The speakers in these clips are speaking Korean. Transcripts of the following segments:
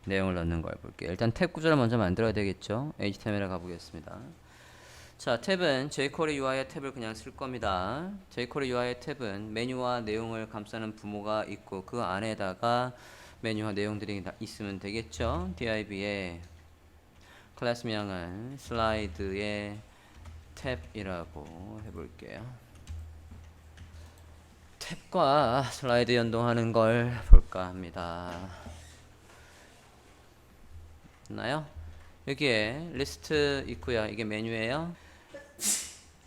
내용을 넣는 걸 볼게요. 일단 탭 구조를 먼저 만들어야 되겠죠. HTML에 가보겠습니다. 자, 탭은 jQuery UI의 탭을 그냥 쓸 겁니다. jQuery UI의 탭은 메뉴와 내용을 감싸는 부모가 있고 그 안에다가 메뉴와 내용들이 있으면 되겠죠. div의 클래스 명은 슬라이드의 탭이라고 해볼게요. 탭과 슬라이드 연동하는 걸 볼까 합니다. 있나요? 여기에 리스트 있고요. 이게 메뉴예요.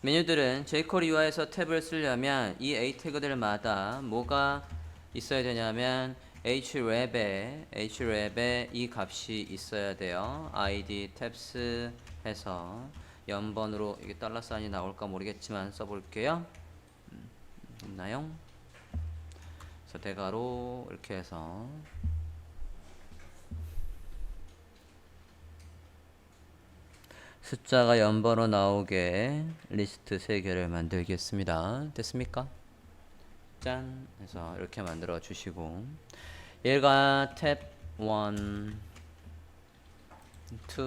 메뉴들은 jQuery UI에서 탭을 쓰려면 이 A 태그들마다 뭐가 있어야 되냐면 href에 이 값이 있어야 돼요. id tabs 해서 연번으로 이게 달러 사인이 나올까 모르겠지만 써볼게요. 있나요? 그래서 대괄호 이렇게 해서 숫자가 연번으로 나오게 리스트 3개를 만들겠습니다. 됐습니까? 짠 해서 이렇게 만들어 주시고 얘가 탭 1, 2,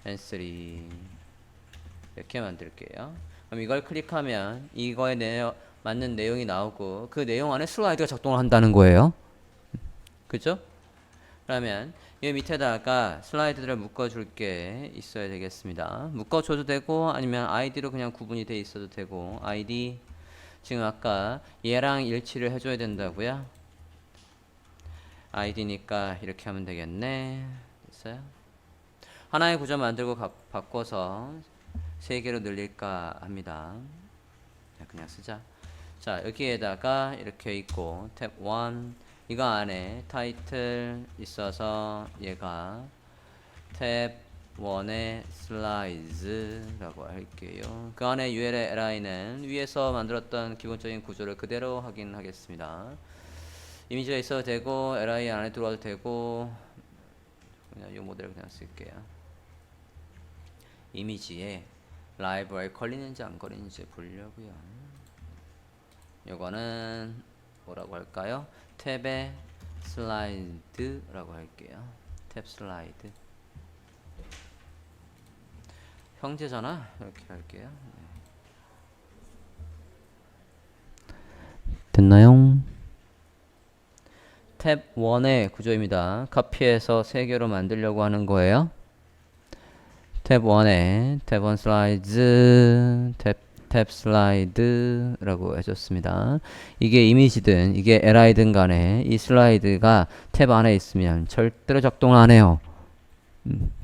and 3 이렇게 만들게요. 그럼 이걸 클릭하면 이거에 맞는 내용이 나오고 그 내용 안에 슬라이드가 작동을 한다는 거예요. 그죠? 그러면 이 밑에다가 슬라이드들을 묶어줄 게 있어야 되겠습니다. 묶어줘도 되고 아니면 아이디로 그냥 구분이 돼 있어도 되고 아이디 지금 아까 얘랑 일치를 해줘야 된다고요. 아이디니까 이렇게 하면 되겠네. 됐어요? 하나의 구조 만들고 바꿔서 3개로 늘릴까 합니다. 그냥 쓰자. 자, 여기에다가 이렇게 있고 탭 1 이거 안에 타이틀 있어서 얘가 탭 1의 슬라이드라고 할게요. 그 안에 UL의 li는 위에서 만들었던 기본적인 구조를 그대로 확인하겠습니다. 이미지가 있어도 되고 li 안에 들어와도 되고 그냥 이 모델을 그냥 쓸게요. 이미지에 라이브러리 걸리는지 안 걸리는지 보려고요. 요거는 뭐라고 할까요? 탭의 슬라이드라고 할게요. 탭 슬라이드. 형제잖아. 이렇게 할게요. 됐나요? 탭 1의 구조입니다. 카피해서 3개로 만들려고 하는 거예요. 탭 1에 탭 1 슬라이드, 탭 슬라이드라고 해줬습니다. 이게 이미지든 이게 li든 간에 이 슬라이드가 탭 안에 있으면 절대로 작동을 안 해요.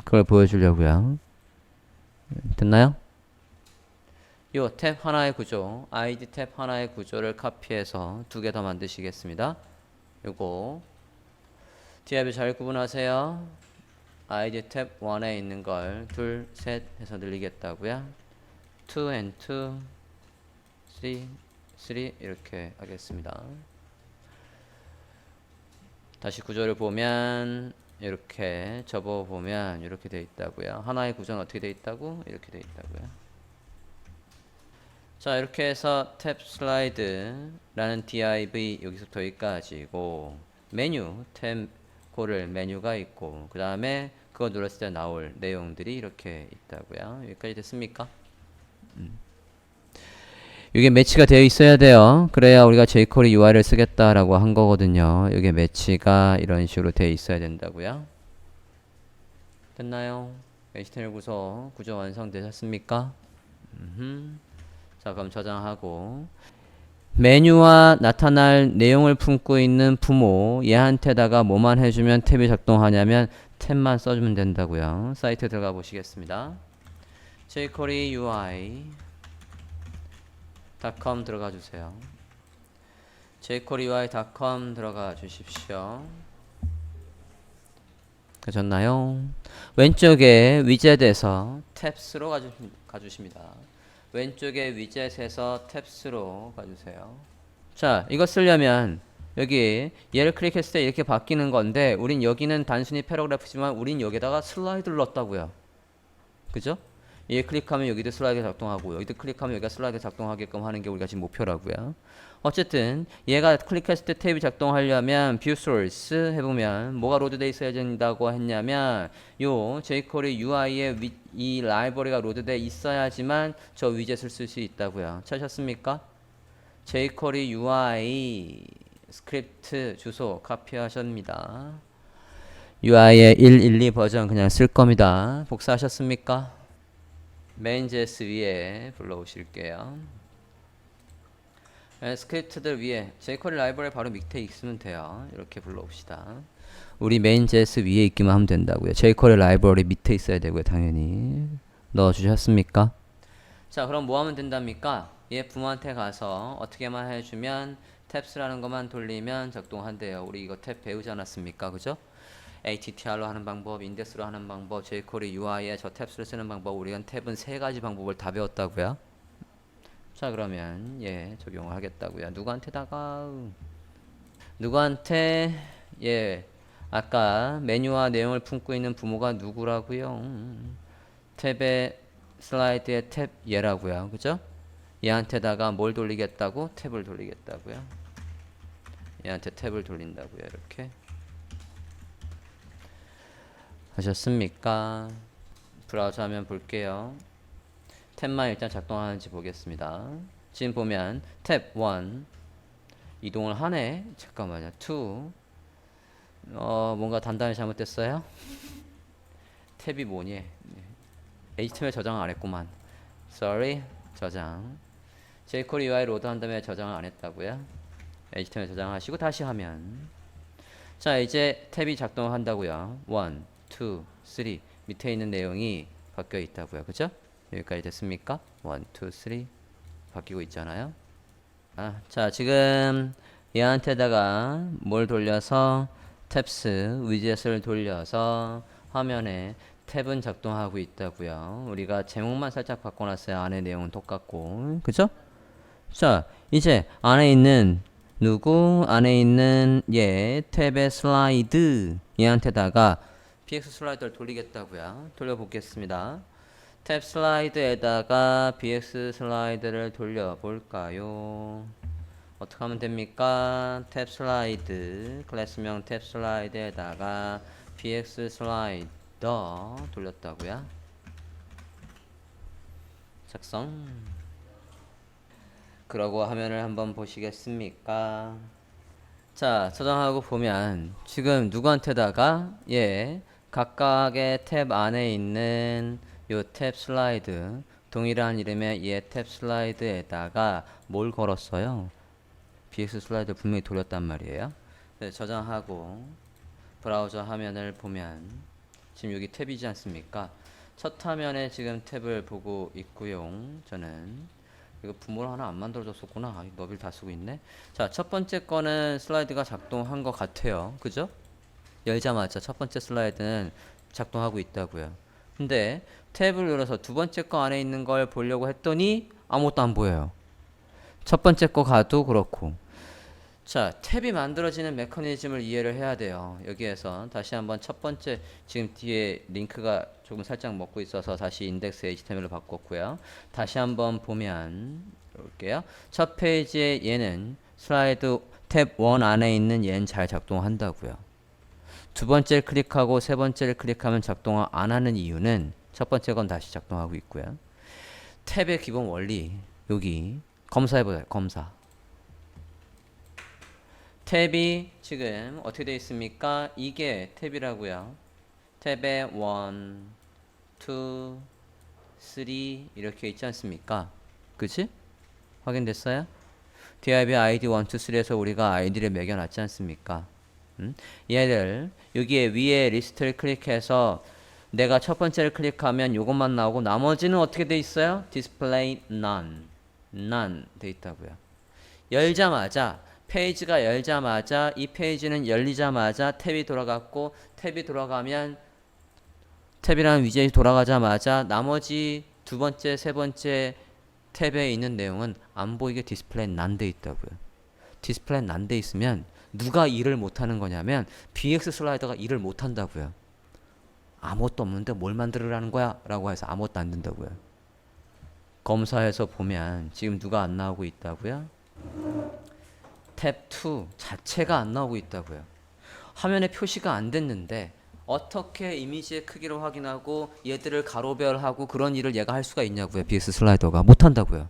그걸 보여주려고요. 됐나요? 요 탭 하나의 구조, id 탭 하나의 구조를 카피해서 2개 더 만드시겠습니다. 요거 div 잘 구분하세요. id 탭 1에 있는 걸 둘, 셋 해서 늘리겠다고요. 2 and 2, 3 이렇게 하겠습니다. 다시 구조를 보면 이렇게 접어보면 이렇게 되어 있다고요. 하나의 구조는 어떻게 되어 있다고? 이렇게 되어 있다고요. 자, 이렇게 해서 탭 슬라이드라는 div 여기서부터 여기까지고 메뉴 탭 고를 메뉴가 있고 그 다음에 그거 눌렀을 때 나올 내용들이 이렇게 있다고요. 여기까지 됐습니까? 이게 매치가 되어 있어야 돼요. 그래야 우리가 jQuery UI를 쓰겠다라고 한 거거든요. 이게 매치가 이런 식으로 되어 있어야 된다고요. 됐나요? HTML 구조 완성되셨습니까? 자, 그럼 저장하고 메뉴와 나타날 내용을 품고 있는 부모 얘한테다가 뭐만 해주면 탭이 작동하냐면 탭만 써주면 된다고요. 사이트 들어가 보시겠습니다. jQuery UI .com 들어가 주세요. jQueryui.com 들어가 주십시오. 되셨나요? 왼쪽에 위젯에서 탭스로 가주십니다. 왼쪽에 위젯에서 탭스로 가주세요. 자, 이거 쓰려면 여기 얘를 클릭했을 때 이렇게 바뀌는 건데 우린 여기는 단순히 패러그래프지만 우린 여기다가 슬라이드를 넣었다고요. 그죠? 얘 클릭하면 여기도 슬라이드 작동하고 여기도 클릭하면 여기가 슬라이드 작동하게끔 하는 게 우리가 지금 목표라고요. 어쨌든 얘가 클릭했을 때 탭이 작동하려면 view source 해보면 뭐가 로드돼 있어야 된다고 했냐면 요 jQuery UI에 이 라이브러리가 로드돼 있어야지만 저 위젯을 쓸 수 있다고요. 찾으셨습니까? jQuery UI 스크립트 주소 카피하십니다. UI의 112 버전 그냥 쓸 겁니다. 복사하셨습니까? main.js 위에 불러오실게요. 스크립트들 위에 jQuery 라이브러리 바로 밑에 있으면 돼요. 이렇게 불러옵시다. 우리 main.js 위에 있기만 하면 된다고요. jQuery 라이브러리 밑에 있어야 되고요. 당연히 넣어주셨습니까? 자, 그럼 뭐 하면 된답니까? 얘 부모한테 가서 어떻게만 해주면 탭스라는 것만 돌리면 작동한대요. 우리 이거 탭 배우지 않았습니까? 그죠? ATTR로 하는 방법, 인덱스로 하는 방법, jQuery UI에 저 탭스를 쓰는 방법, 우리가 탭은 세 가지 방법을 다 배웠다고요. 자, 그러면 예 적용을 하겠다고요. 누구한테 예 아까 메뉴와 내용을 품고 있는 부모가 누구라고요? 탭의 슬라이드의 탭 얘라고요. 그죠? 얘한테다가 뭘 돌리겠다고? 탭을 돌리겠다고요. 얘한테 탭을 돌린다고요. 이렇게 하셨습니까? 브라우저 화면 볼게요. 탭만 일단 작동하는지 보겠습니다. 지금 보면 탭 1 이동을 하네. 잠깐만요. 2 뭔가 단단히 잘못됐어요? 탭이 뭐니? HTML 저장을 안 했구만. Sorry. 저장. jQuery UI 로드 한 다음에 저장을 안 했다고요? HTML 저장하시고 다시 하면 자 이제 탭이 작동한다고요. 1, 2, 3 밑에 있는 내용이 바뀌어 있다고요. 그죠? 여기까지 됐습니까? 1, 2, 3 바뀌고 있잖아요. 자 지금 얘한테다가 뭘 돌려서 탭스 위젯을 돌려서 화면에 탭은 작동하고 있다고요. 우리가 제목만 살짝 바꿔놨어요. 안에 내용은 똑같고 그죠? 자 이제 안에 있는 누구 안에 있는 얘 탭의 슬라이드 얘한테다가 bx 슬라이드를 돌리겠다고요. 돌려보겠습니다. 탭 슬라이드에다가 bx 슬라이드를 돌려볼까요? 어떻게 하면 됩니까? 탭 슬라이드 클래스명 탭 슬라이드에다가 bx 슬라이더 돌렸다고요. 작성. 그러고 화면을 한번 보시겠습니까? 자, 저장하고 보면 지금 누구한테다가 각각의 탭 안에 있는 요 탭 슬라이드 동일한 이름의 얘 탭 슬라이드에다가 뭘 걸었어요? bx 슬라이드 분명히 돌렸단 말이에요. 네, 저장하고 브라우저 화면을 보면 지금 여기 탭이지 않습니까? 첫 화면에 지금 탭을 보고 있고요. 저는 이거 부모를 하나 안 만들어줬었구나. 너비를 다 쓰고 있네. 자, 첫 번째 거는 슬라이드가 작동한 것 같아요. 그죠? 열자마자 첫 번째 슬라이드는 작동하고 있다고요. 근데 탭을 눌러서 두 번째 거 안에 있는 걸 보려고 했더니 아무것도 안 보여요. 첫 번째 거 가도 그렇고. 자, 탭이 만들어지는 메커니즘을 이해를 해야 돼요. 여기에서 다시 한번 첫 번째 지금 뒤에 링크가 조금 살짝 먹고 있어서 다시 인덱스 HTML로 바꿨고요. 다시 한번 보면 볼게요. 첫 페이지에 얘는 슬라이드 탭 1 안에 있는 얘는 잘 작동한다고요. 두 번째를 클릭하고 세 번째를 클릭하면 작동 안 하는 이유는 첫 번째 건 다시 작동하고 있고요. 탭의 기본 원리 여기 검사해보세요. 검사. 탭이 지금 어떻게 되어 있습니까? 이게 탭이라고요. 탭에 1, 2, 3 이렇게 있지 않습니까? 그치? 확인됐어요? div id 1, 2, 3에서 우리가 id를 매겨놨지 않습니까? 얘를 여기에 위에 리스트를 클릭해서 내가 첫 번째를 클릭하면 이것만 나오고 나머지는 어떻게 돼 있어요? display none 돼 있다고요. 열자마자 페이지가 열자마자 이 페이지는 열리자마자 탭이 돌아갔고 탭이 돌아가면 탭이라는 위젯이 돌아가자마자 나머지 두 번째, 세 번째 탭에 있는 내용은 안 보이게 디스플레이 난 돼 있다고요. 디스플레이 난 돼 있으면 누가 일을 못하는 거냐면 bx 슬라이더가 일을 못한다고요. 아무것도 없는데 뭘 만들으라는 거야? 라고 해서 아무것도 안 된다고요. 검사해서 보면 지금 누가 안 나오고 있다고요? 탭2 자체가 안 나오고 있다고요. 화면에 표시가 안 됐는데 어떻게 이미지의 크기를 확인하고 얘들을 가로별하고 그런 일을 얘가 할 수가 있냐고요. BX 슬라이더가 못한다고요.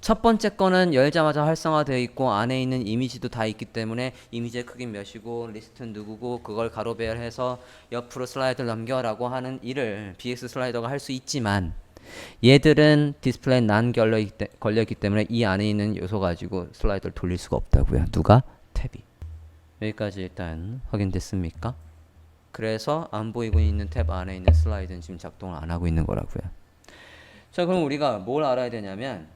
첫 번째 거는 열자마자 활성화되어 있고 안에 있는 이미지도 다 있기 때문에 이미지의 크기는 몇이고 리스트는 누구고 그걸 가로별해서 옆으로 슬라이드를 넘겨라고 하는 일을 BX 슬라이더가 할 수 있지만 얘들은 디스플레이 난 걸려있기 때문에 이 안에 있는 요소 가지고 슬라이드를 돌릴 수가 없다고요. 누가? 탭이. 여기까지 일단 확인됐습니까? 그래서 안 보이고 있는 탭 안에 있는 슬라이드는 지금 작동을 안 하고 있는 거라고요. 자, 그럼 우리가 뭘 알아야 되냐면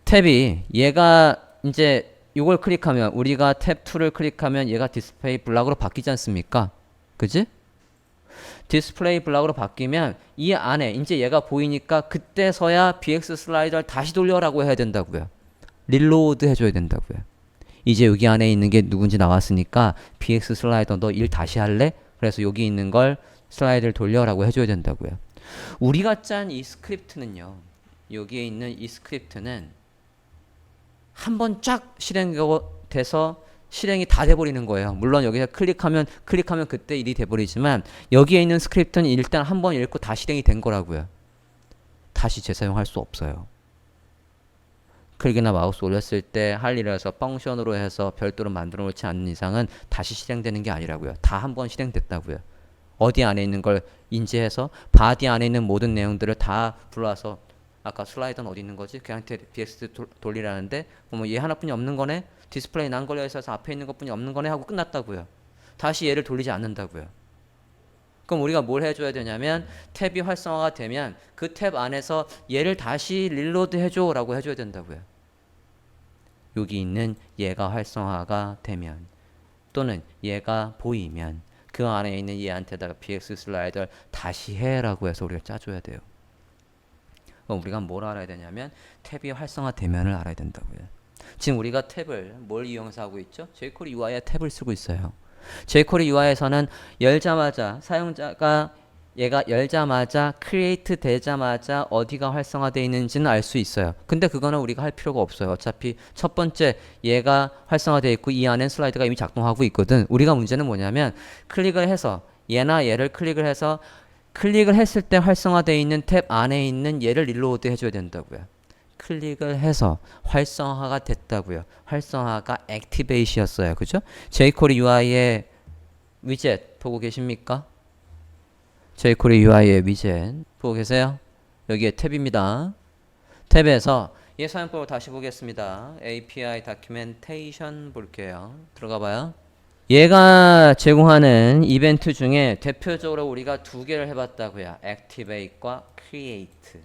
탭이 얘가 이제 이걸 클릭하면 우리가 탭 2를 클릭하면 얘가 디스플레이 블락으로 바뀌지 않습니까? 그지? 디스플레이 블락으로 바뀌면 이 안에 이제 얘가 보이니까 그때서야 BX 슬라이더를 다시 돌려라고 해야 된다고요. 릴로드 해줘야 된다고요. 이제 여기 안에 있는 게 누군지 나왔으니까 BX 슬라이더 너 일 다시 할래? 그래서 여기 있는 걸 슬라이드를 돌려라고 해줘야 된다고요. 우리가 짠 이 스크립트는요. 여기에 있는 이 스크립트는 한번 쫙 실행돼서 실행이 다 돼버리는 거예요. 물론 여기서 클릭하면 그때 일이 돼버리지만 여기에 있는 스크립트는 일단 한번 읽고 다 실행이 된 거라고요. 다시 재사용할 수 없어요. 클릭이나 마우스 올렸을 때 할 일이라서 펑션으로 해서 별도로 만들어 놓지 않는 이상은 다시 실행되는 게 아니라고요. 다 한번 실행됐다고요. 어디 안에 있는 걸 인지해서 바디 안에 있는 모든 내용들을 다 불러와서 아까 슬라이드는 어디 있는 거지? 걔한테 BX 돌리라는데 뭐 얘 하나뿐이 없는 거네? 디스플레이 난 걸려 있어서 앞에 있는 것뿐이 없는 거네? 하고 끝났다고요. 다시 얘를 돌리지 않는다고요. 그럼 우리가 뭘 해줘야 되냐면 탭이 활성화가 되면 그 탭 안에서 얘를 다시 릴로드 해줘 라고 해줘야 된다고요. 여기 있는 얘가 활성화가 되면 또는 얘가 보이면 그 안에 있는 얘한테다가 BX 슬라이더를 다시 해 라고 해서 우리가 짜줘야 돼요. 그럼 우리가 뭘 알아야 되냐면 탭이 활성화되면을 알아야 된다고요. 지금 우리가 탭을 뭘 이용해서 하고 있죠? jQuery UI에 탭을 쓰고 있어요. jQuery UI에서는 열자마자 사용자가 얘가 열자마자 크리에이트 되자마자 어디가 활성화되어 있는지는 알 수 있어요. 근데 그거는 우리가 할 필요가 없어요. 어차피 첫 번째 얘가 활성화되어 있고 이 안엔 슬라이드가 이미 작동하고 있거든. 우리가 문제는 뭐냐면 클릭을 해서 얘나 얘를 클릭을 해서 클릭을 했을 때 활성화되어 있는 탭 안에 있는 얘를 릴로드 해줘야 된다고요. 클릭을 해서 활성화가 됐다고요. 활성화가 액티베이트였어요. 그죠? jQuery UI의 위젯 보고 계십니까? jQuery UI의 위젯 보고 계세요? 여기에 탭입니다. 탭에서 얘 사용법을 다시 보겠습니다. API Documentation 볼게요. 들어가 봐요. 얘가 제공하는 이벤트 중에 대표적으로 우리가 두 개를 해봤다고요. Activate과 Create.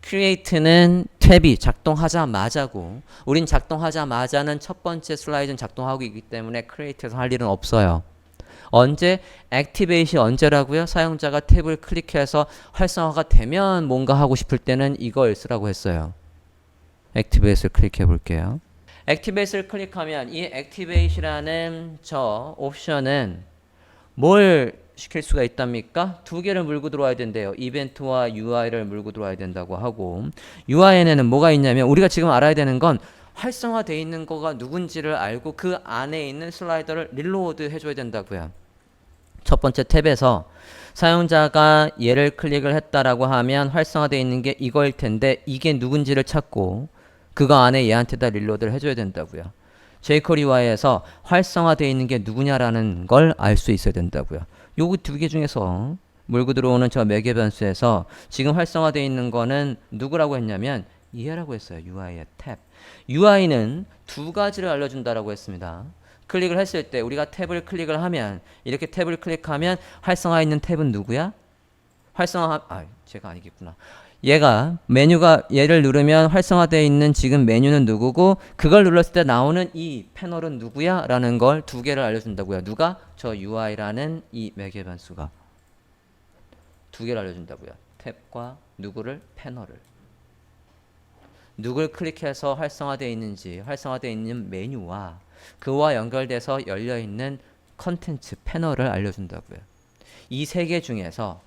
Create는 탭이 작동하자마자고 우린 작동하자마자는 첫 번째 슬라이드는 작동하고 있기 때문에 Create에서 할 일은 없어요. 언제? Activate이 언제라고요? 사용자가 탭을 클릭해서 활성화가 되면 뭔가 하고 싶을 때는 이걸 쓰라고 했어요. Activate을 클릭해 볼게요. Activate을 클릭하면 이 Activate이라는 저 옵션은 뭘 시킬 수가 있답니까? 두 개를 물고 들어와야 된대요. 이벤트와 UI를 물고 들어와야 된다고 하고 UI에는 뭐가 있냐면 우리가 지금 알아야 되는 건 활성화되어 있는 거가 누군지를 알고 그 안에 있는 슬라이더를 릴로드 해줘야 된다고요. 첫 번째 탭에서 사용자가 얘를 클릭을 했다라고 하면 활성화되어 있는 게 이거일 텐데 이게 누군지를 찾고 그거 안에 얘한테다 릴로드를 해줘야 된다고요. jQuery UI에서 활성화되어 있는 게 누구냐라는 걸 알 수 있어야 된다고요. 요거 두 개 중에서 몰고 들어오는 저 매개 변수에서 지금 활성화되어 있는 거는 누구라고 했냐면 얘라고 했어요. UI의 탭. UI는 두 가지를 알려준다라고 했습니다. 클릭을 했을 때 우리가 탭을 클릭을 하면 이렇게 탭을 클릭하면 활성화 있는 탭은 누구야? 제가 아니겠구나. 얘가 메뉴가 얘를 누르면 활성화되어 있는 지금 메뉴는 누구고 그걸 눌렀을 때 나오는 이 패널은 누구야? 라는 걸 두 개를 알려준다고요. 누가? 저 UI라는 이 매개 변수가 두 개를 알려준다고요. 탭과 누구를? 패널을. 누굴 클릭해서 활성화되어 있는지 활성화되어 있는 메뉴와 그와 연결돼서 열려있는 컨텐츠 패널을 알려준다고요. 이 세 개 중에서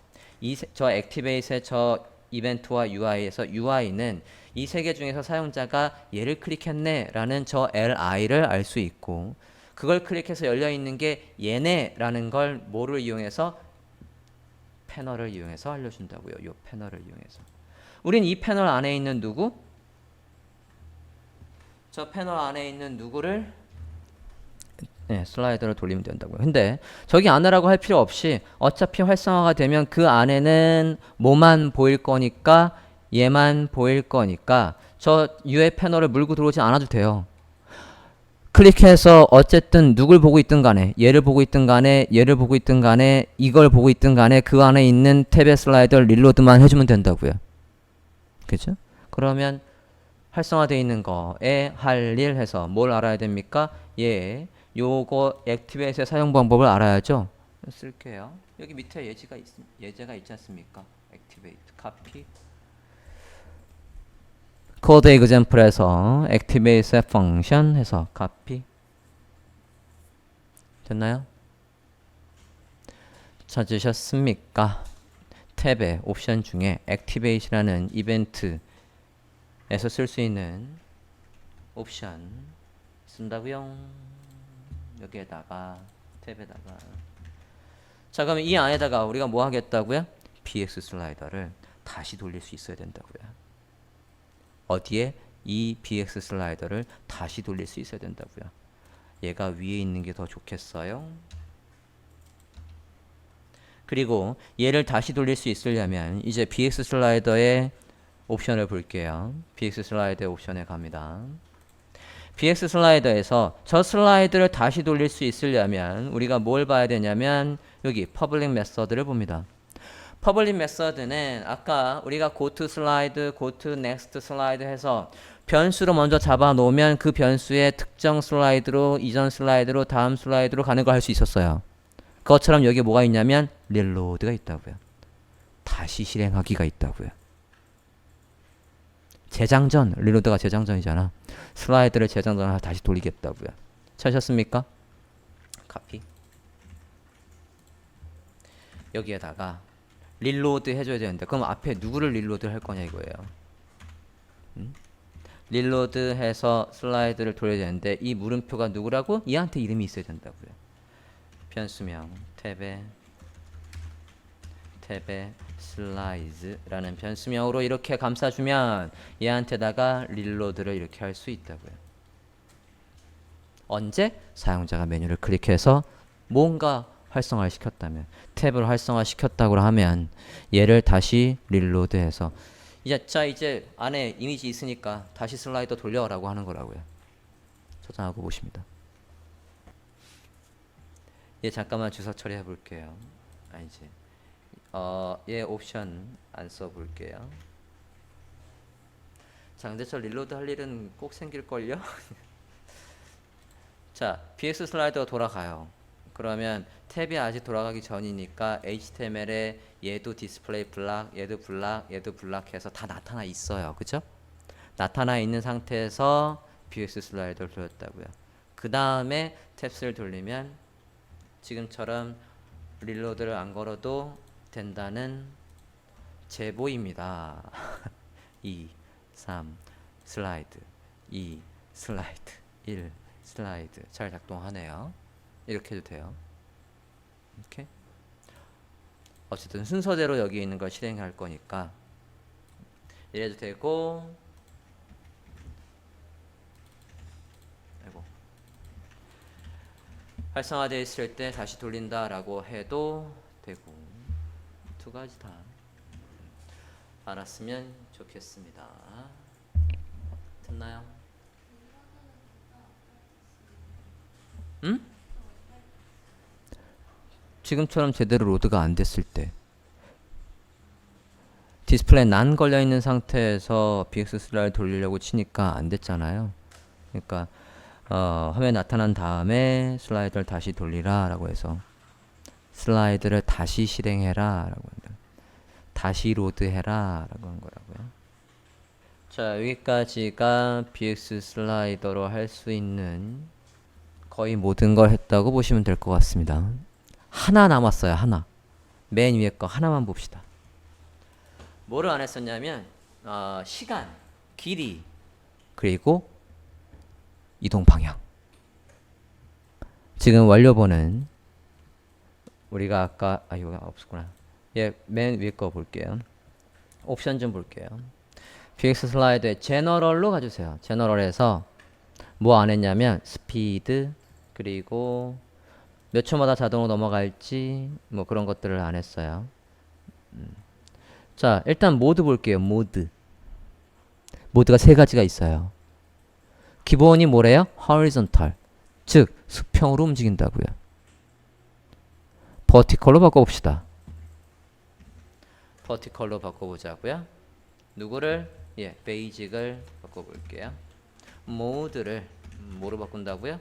저 액티베이트의 저 이벤트와 UI에서 UI는 이 세 개 중에서 사용자가 얘를 클릭했네 라는 저 LI를 알 수 있고, 그걸 클릭해서 열려 있는 게 얘네 라는 걸 뭐를 이용해서, 패널을 이용해서 알려준다고요. 요 패널을 이용해서. 우린 이 패널 안에 있는 누구? 저 패널 안에 있는 누구를 슬라이더를 돌리면 된다고요. 근데 저기 안으라고 할 필요 없이 어차피 활성화가 되면 그 안에는 뭐만 보일 거니까, 얘만 보일 거니까 저 UA 패널을 물고 들어오지 않아도 돼요. 클릭해서 어쨌든 누굴 보고 있든 간에, 얘를 보고 있든 간에, 얘를 보고 있든 간에, 이걸 보고 있든 간에 그 안에 있는 탭의 슬라이더 릴로드만 해주면 된다고요. 그죠? 그러면 활성화되어 있는 거에 할 일 해서 뭘 알아야 됩니까? 요거 액티베이트의 사용 방법을 알아야죠. 쓸게요. 여기 밑에 예제가 있지 않습니까? 액티베이트, 카피. 코드 example에서 액티베이트 펑션 해서 카피. 됐나요? 찾으셨습니까? 탭의 옵션 중에 액티베이트라는 이벤트에서 쓸 수 있는 옵션 쓴다고요. 여기에다가 탭에다가. 자, 그러면 이 안에다가 우리가 뭐 하겠다고요? BX 슬라이더를 다시 돌릴 수 있어야 된다고요. 어디에? 이 BX 슬라이더를 다시 돌릴 수 있어야 된다고요. 얘가 위에 있는 게 더 좋겠어요? 그리고 얘를 다시 돌릴 수 있으려면 이제 BX 슬라이더의 옵션을 볼게요. BX 슬라이더 옵션에 갑니다. BX 슬라이더에서 저 슬라이드를 다시 돌릴 수 있으려면 우리가 뭘 봐야 되냐면 여기 퍼블릭 메서드를 봅니다. 퍼블릭 메서드는 아까 우리가 고투 슬라이드, 고투 넥스트 슬라이드 해서 변수로 먼저 잡아 놓으면 그 변수의 특정 슬라이드로, 이전 슬라이드로, 다음 슬라이드로 가는 거 할 수 있었어요. 그것처럼 여기 뭐가 있냐면 릴로드가 있다고요. 다시 실행하기가 있다고요. 재장전, 릴로드가 재장전이잖아. 슬라이드를 재장전해서 다시 돌리겠다고요. 찾으셨습니까? 카피. 여기에다가 릴로드 해줘야 되는데 그럼 앞에 누구를 릴로드 할 거냐 이거예요. 릴로드 해서 슬라이드를 돌려야 되는데 이 물음표가 누구라고? 얘한테 이름이 있어야 된다고요. 변수명 탭에 슬라이드라는 변수명으로 이렇게 감싸주면 얘한테다가 릴로드를 이렇게 할 수 있다고요. 언제? 사용자가 메뉴를 클릭해서 뭔가 활성화를 시켰다면, 탭을 활성화 시켰다고 하면 얘를 다시 릴로드해서 이제 안에 이미지 있으니까 다시 슬라이더 돌려라고 하는 거라고요. 저장하고 보십니다. 얘 잠깐만 주소 처리해 볼게요. 아니지. 얘 옵션 안 써볼게요. 자, 근데 저 릴로드 할 일은 꼭 생길걸요? 자, BX 슬라이더가 돌아가요. 그러면 탭이 아직 돌아가기 전이니까 HTML에 얘도 디스플레이 블락, 얘도 블락, 얘도 블락 해서 다 나타나 있어요. 그죠? 나타나 있는 상태에서 BX 슬라이더를 돌렸다고요. 그 다음에 탭스를 돌리면 지금처럼 릴로드를 안 걸어도 된다는 제보입니다. 2, 3, 슬라이드, 2, 슬라이드, 1, 슬라이드. 잘 작동하네요. 이렇게 해도 돼요. 이렇게. 어쨌든 순서대로 여기 있는 걸 실행할 거니까 이래도 되고, 아이고, 활성화되어 있을 때 다시 돌린다라고 해도 되고, 두 가지 다 알았으면 좋겠습니다. 됐나요? 응? 지금처럼 제대로 로드가 안 됐을 때, 디스플레이 난 걸려있는 상태에서 BX 슬라이드 돌리려고 치니까 안 됐잖아요. 그러니까 화면에 나타난 다음에 슬라이드를 다시 돌리라 라고 해서 슬라이드를 다시 실행해라 라고 합니다. 다시 로드해라 라고 한 거라고요. 자, 여기까지가 BX 슬라이더로 할 수 있는 거의 모든 걸 했다고 보시면 될 것 같습니다. 하나 남았어요. 하나. 맨 위에 거 하나만 봅시다. 뭐를 안 했었냐면 시간, 길이, 그리고 이동 방향. 지금 완료본은 우리가 아까 이거 없었구나. 예, 맨 위에 거 볼게요. 옵션 좀 볼게요. PX 슬라이드에 제너럴로 가주세요. 제너럴에서 뭐 안 했냐면 스피드 그리고 몇 초마다 자동으로 넘어갈지 뭐 그런 것들을 안 했어요. 자, 일단 모드 볼게요. 모드가 세 가지가 있어요. 기본이 뭐래요? horizontal, 즉 수평으로 움직인다고요. vertical로 바꿔봅시다. vertical로 바꿔보자고요. 누구를? 예, basic을 바꿔볼게요. 모드를 뭐로 바꾼다고요?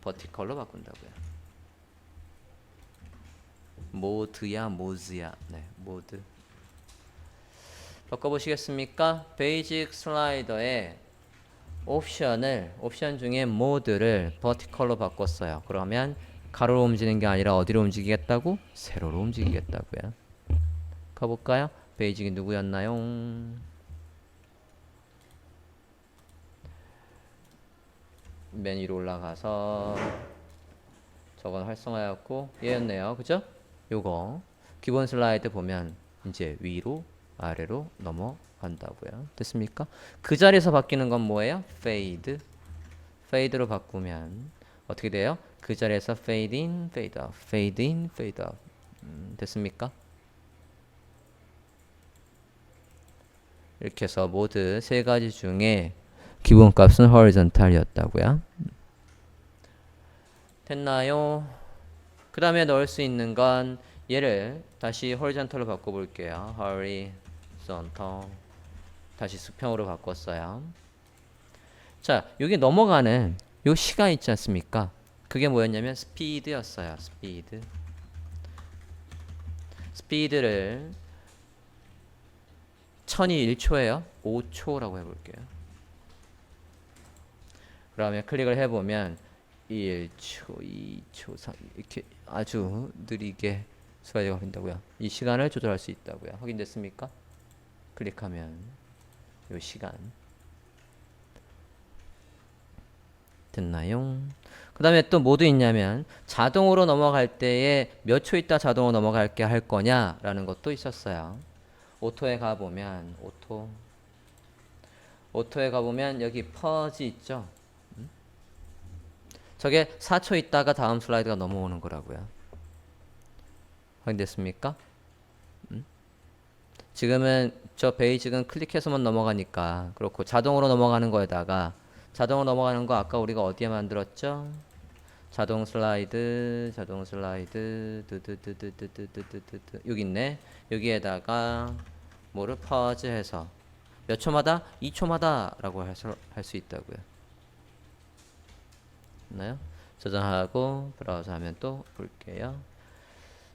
vertical로 바꾼다고요. 모드야, 모즈야. 네, 모드. 바꿔보시겠습니까? 베이직 슬라이더에 옵션 중에 모드를 vertical로 바꿨어요. 그러면 가로로 움직이는 게 아니라 어디로 움직이겠다고? 세로로 움직이겠다고요. 가볼까요? 베이직이 누구였나요? 맨 위로 올라가서 저건 활성화였고 얘였네요. 그죠? 요거 기본 슬라이드 보면 이제 위로 아래로 넘어간다고요. 됐습니까? 그 자리에서 바뀌는 건 뭐예요? 페이드로 바꾸면 어떻게 돼요? 그 자리에서 fade in, fade out, fade in, fade out. 됐습니까? 이렇게 해서 모드 세 가지 중에 기본값은 horizontal이었다고요. 됐나요? 그 다음에 넣을 수 있는 건 얘를 다시 horizontal로 바꿔볼게요. horizontal. 다시 수평으로 바꿨어요. 자, 여기 넘어가는 요 시간 있지 않습니까? 그게 뭐였냐면 스피드였어요. 스피드를 1000이 1초예요. 5초라고 해볼게요. 그러면 클릭을 해보면 1초, 2초, 3 이렇게 아주 느리게 슬라이드가 걸린다고요. 이 시간을 조절할 수 있다고요. 확인됐습니까? 클릭하면 이 시간 됐나요? 그 다음에 또 뭐도 있냐면 자동으로 넘어갈 때에 몇 초 있다 자동으로 넘어갈게 할 거냐 라는 것도 있었어요. 오토에 가보면 오토에 가보면 여기 퍼지 있죠. 저게 4초 있다가 다음 슬라이드가 넘어오는 거라고요. 확인됐습니까? 지금은 저 베이직은 클릭해서만 넘어가니까 그렇고 자동으로 넘어가는 거에다가 자동으로 넘어가는 거 아까 우리가 어디에 만들었죠? 자동 슬라이드 드드드드드드드드드드 여기 있네. 여기에다가 뭐를 퍼즈해서 몇 초마다? 2초마다 라고 할 수 있다고요. 있나요? 저장하고 브라우저 하면 또 볼게요.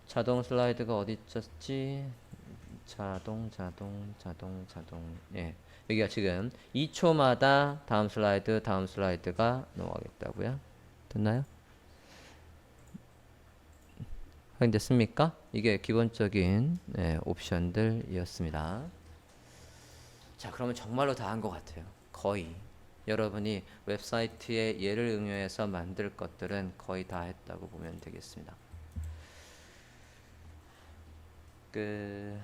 자동 슬라이드가 어디 있었지? 자동. 예. 여기가 지금 2초마다 다음 슬라이드가 넘어가겠다고요. 됐나요? 확인됐습니까? 이게 기본적인 옵션들이었습니다. 자, 그러면 정말로 다 한 것 같아요. 거의. 여러분이 웹사이트에 얘를 응용해서 만들 것들은 거의 다 했다고 보면 되겠습니다. 끝.